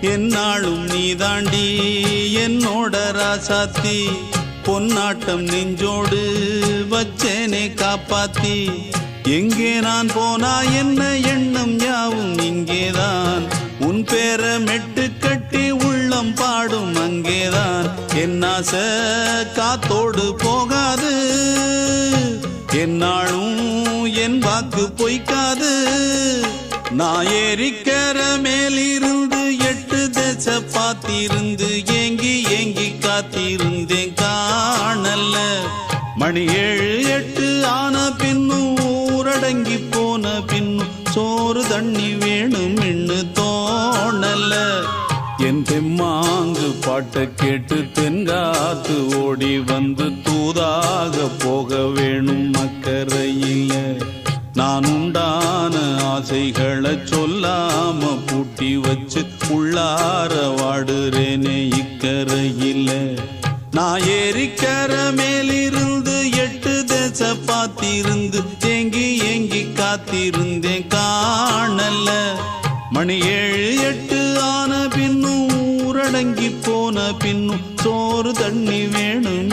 என்னாலும் நீதாண்டி என்னோட ராசாத்தி பொன்னாட்டம் நெஞ்சோடு வச்சேனே காப்பாத்தி எங்கே நான் போனா என்ன எண்ணம் யாவும் இங்கேதான் உன் பேர மெட்டு கட்டி உள்ளம் பாடும் அங்கேதான் என் ஆசை காத்தோடு போகாது என்னாலும் என் வாக்கு பொய்க்காது நான் ஏறிக்கிற மேலிருந்து 8 தேச பார்த்திருந்து ஏங்கி ஏங்கி காத்திருந்தேன் காணல மணி 7 8 ஆன பின்னும் ஊரடங்கி போன பின்னும் சோறு தண்ணி வேணும் இன்னு தோணல என் தெம்மாங்கு பாட்டை கேட்டு தென்காத்து ஓடி வந்து தூதாக போக வேணும் அக்கறையில நான் உண்டான ஆசைகளை சொல்லாம பூட்டி வச்சு உள்ளார வாடுறேனே இக்கரையில நான் ஏறிக்கிற மேலிருந்து 8 தேச பார்த்திருந்து ஏங்கி ஏங்கி காத்திருந்தேன் காணல மணி 7 8 ஆன பின்னும் ஊரடங்கி போன பின்னும் சோறு தண்ணி வேணும்